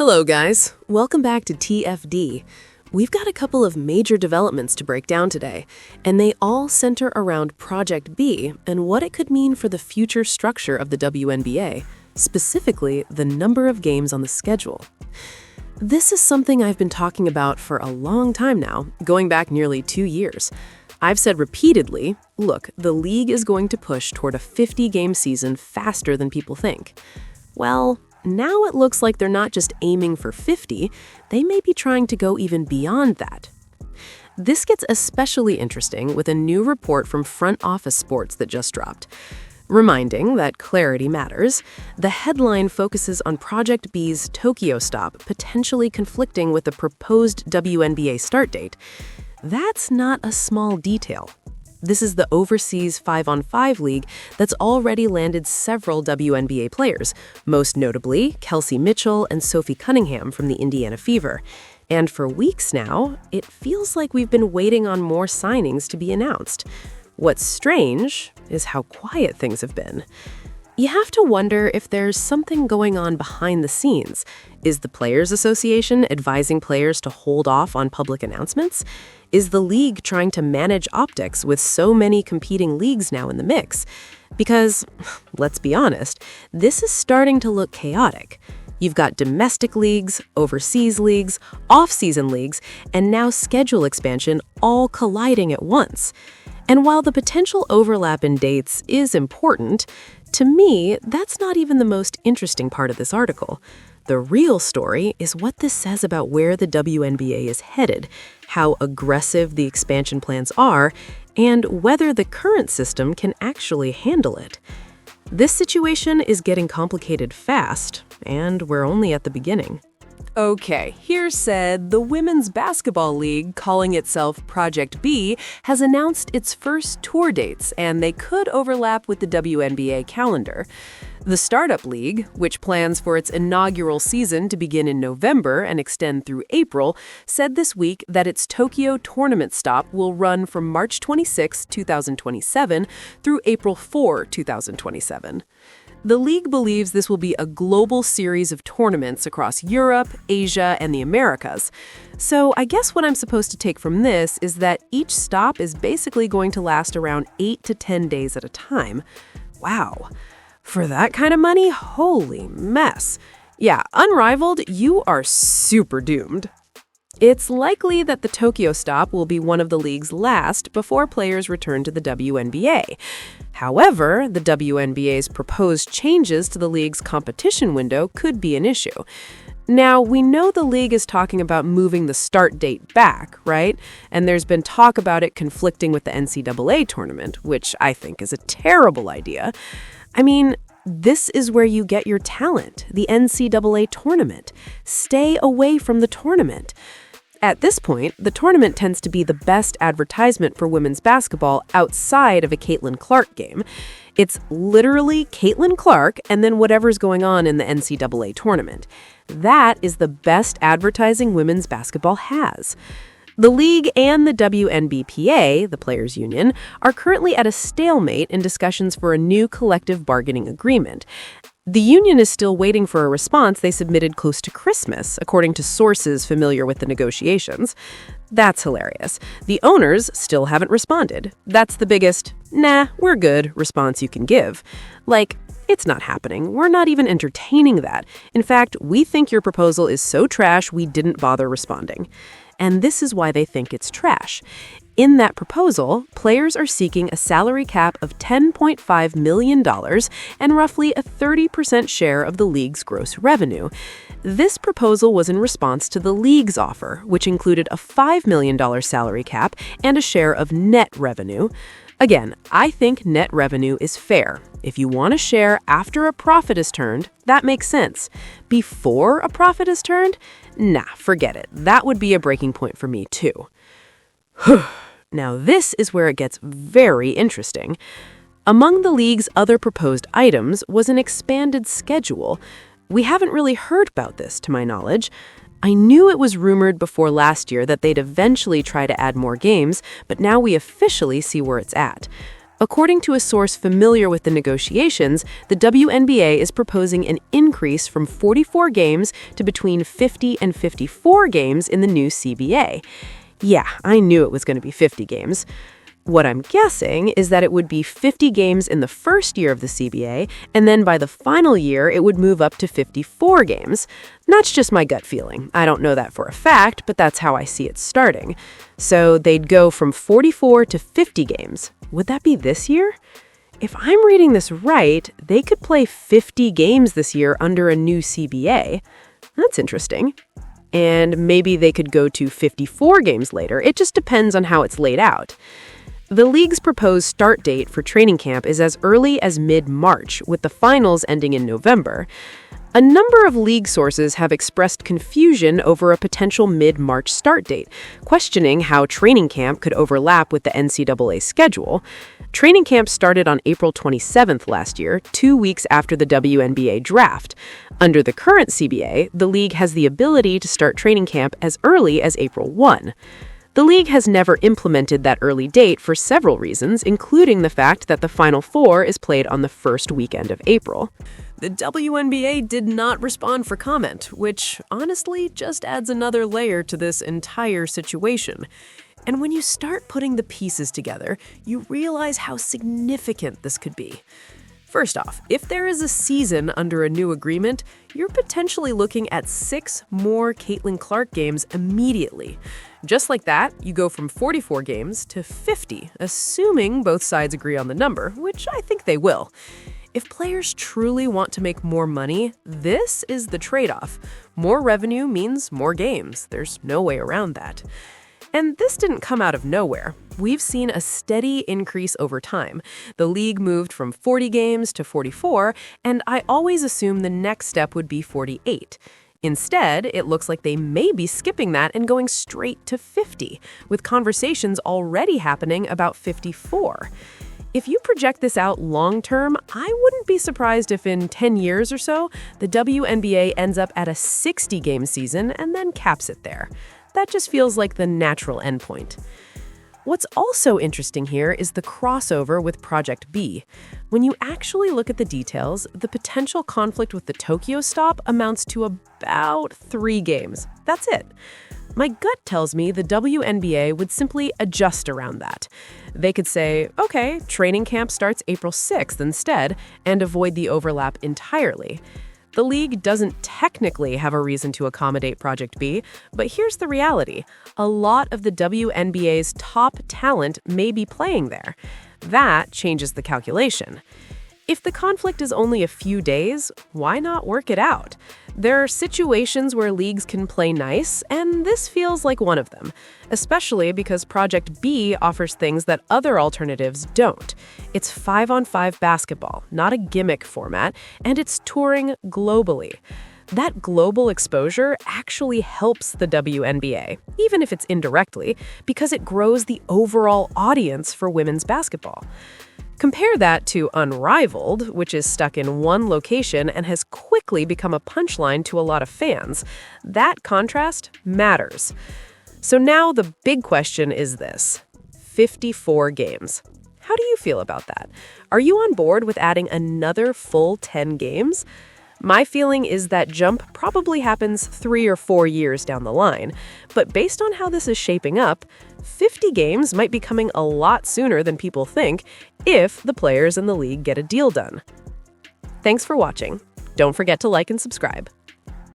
Hello guys, welcome back to TFD. We've got a couple of major developments to break down today, and they all center around Project B and what it could mean for the future structure of the WNBA, specifically the number of games on the schedule. This is something I've been talking about for a long time now, going back nearly 2 years. I've said repeatedly, look, the league is going to push toward a 50-game season faster than people think. Well, now it looks like they're not just aiming for 50, they may be trying to go even beyond that. This gets especially interesting with a new report from Front Office Sports that just dropped. Reminding that clarity matters, the headline focuses on Project B's Tokyo stop potentially conflicting with the proposed WNBA start date. That's not a small detail. This is the overseas 5-on-5 league that's already landed several WNBA players, most notably Kelsey Mitchell and Sophie Cunningham from the Indiana Fever. And for weeks now, it feels like we've been waiting on more signings to be announced. What's strange is how quiet things have been. You have to wonder if there's something going on behind the scenes. Is the Players Association advising players to hold off on public announcements? Is the league trying to manage optics with so many competing leagues now in the mix? Because, let's be honest, this is starting to look chaotic. You've got domestic leagues, overseas leagues, off-season leagues, and now schedule expansion all colliding at once. And while the potential overlap in dates is important, to me, that's not even the most interesting part of this article. The real story is what this says about where the WNBA is headed, how aggressive the expansion plans are, and whether the current system can actually handle it. This situation is getting complicated fast, and we're only at the beginning. Okay, here's said the Women's Basketball League, calling itself Project B, has announced its first tour dates, and they could overlap with the WNBA calendar. The Startup League, which plans for its inaugural season to begin in November and extend through April, said this week that its Tokyo tournament stop will run from March 26, 2027 through April 4, 2027. The league believes this will be a global series of tournaments across Europe, Asia, and the Americas. So I guess what I'm supposed to take from this is that each stop is basically going to last around 8 to 10 days at a time. Wow. For that kind of money, holy mess. Yeah, unrivaled, you are super doomed. It's likely that the Tokyo stop will be one of the league's last before players return to the WNBA. However, the WNBA's proposed changes to the league's competition window could be an issue. Now, we know the league is talking about moving the start date back, right? And there's been talk about it conflicting with the NCAA tournament, which I think is a terrible idea. I mean, this is where you get your talent, the NCAA tournament. Stay away from the tournament. At this point, the tournament tends to be the best advertisement for women's basketball outside of a Caitlin Clark game. It's literally Caitlin Clark and then whatever's going on in the NCAA tournament. That is the best advertising women's basketball has. The league and the WNBPA, the players' union, are currently at a stalemate in discussions for a new collective bargaining agreement. The union is still waiting for a response they submitted close to Christmas, according to sources familiar with the negotiations. That's hilarious. The owners still haven't responded. That's the biggest, "nah, we're good" response you can give. Like, it's not happening. We're not even entertaining that. In fact, we think your proposal is so trash we didn't bother responding. And this is why they think it's trash. In that proposal, players are seeking a salary cap of $10.5 million and roughly a 30% share of the league's gross revenue. This proposal was in response to the league's offer, which included a $5 million salary cap and a share of net revenue. Again, I think net revenue is fair. If you want to share after a profit is turned, that makes sense. Before a profit is turned? Nah, forget it. That would be a breaking point for me, too. Now, this is where it gets very interesting. Among the league's other proposed items was an expanded schedule. We haven't really heard about this, to my knowledge. I knew it was rumored before last year that they'd eventually try to add more games, but now we officially see where it's at. According to a source familiar with the negotiations, the WNBA is proposing an increase from 44 games to between 50 and 54 games in the new CBA. Yeah, I knew it was going to be 50 games. What I'm guessing is that it would be 50 games in the first year of the CBA, and then by the final year, it would move up to 54 games. That's just my gut feeling. I don't know that for a fact, but that's how I see it starting. So they'd go from 44 to 50 games. Would that be this year? If I'm reading this right, they could play 50 games this year under a new CBA. That's interesting. And maybe they could go to 54 games later. It just depends on how it's laid out. The league's proposed start date for training camp is as early as mid-March, with the finals ending in November. A number of league sources have expressed confusion over a potential mid-March start date, questioning how training camp could overlap with the NCAA schedule. Training camp started on April 27th last year, 2 weeks after the WNBA draft. Under the current CBA, the league has the ability to start training camp as early as April 1. The league has never implemented that early date for several reasons, including the fact that the Final Four is played on the first weekend of April. The WNBA did not respond for comment, which honestly just adds another layer to this entire situation. And when you start putting the pieces together, you realize how significant this could be. First off, if there is a season under a new agreement, you're potentially looking at 6 more Caitlin Clark games immediately. Just like that, you go from 44 games to 50, assuming both sides agree on the number, which I think they will. If players truly want to make more money, this is the trade-off. More revenue means more games. There's no way around that. And this didn't come out of nowhere. We've seen a steady increase over time. The league moved from 40 games to 44, and I always assumed the next step would be 48. Instead, it looks like they may be skipping that and going straight to 50, with conversations already happening about 54. If you project this out long-term, I wouldn't be surprised if in 10 years or so, the WNBA ends up at a 60-game season and then caps it there. That just feels like the natural endpoint. What's also interesting here is the crossover with Project B. When you actually look at the details, the potential conflict with the Tokyo stop amounts to about 3 games. That's it. My gut tells me the WNBA would simply adjust around that. They could say, okay, training camp starts April 6th instead, and avoid the overlap entirely. The league doesn't technically have a reason to accommodate Project B, but here's the reality. A lot of the WNBA's top talent may be playing there. That changes the calculation. If the conflict is only a few days, why not work it out? There are situations where leagues can play nice, and this feels like one of them, especially because Project B offers things that other alternatives don't. It's 5-on-5 basketball, not a gimmick format, and it's touring globally. That global exposure actually helps the WNBA, even if it's indirectly, because it grows the overall audience for women's basketball. Compare that to Unrivaled, which is stuck in one location and has quickly become a punchline to a lot of fans. That contrast matters. So now the big question is this: 54 games. How do you feel about that? Are you on board with adding another full 10 games? My feeling is that jump probably happens 3 or 4 years down the line. But based on how this is shaping up, 50 games might be coming a lot sooner than people think if the players in the league get a deal done. Thanks for watching. Don't forget to like and subscribe.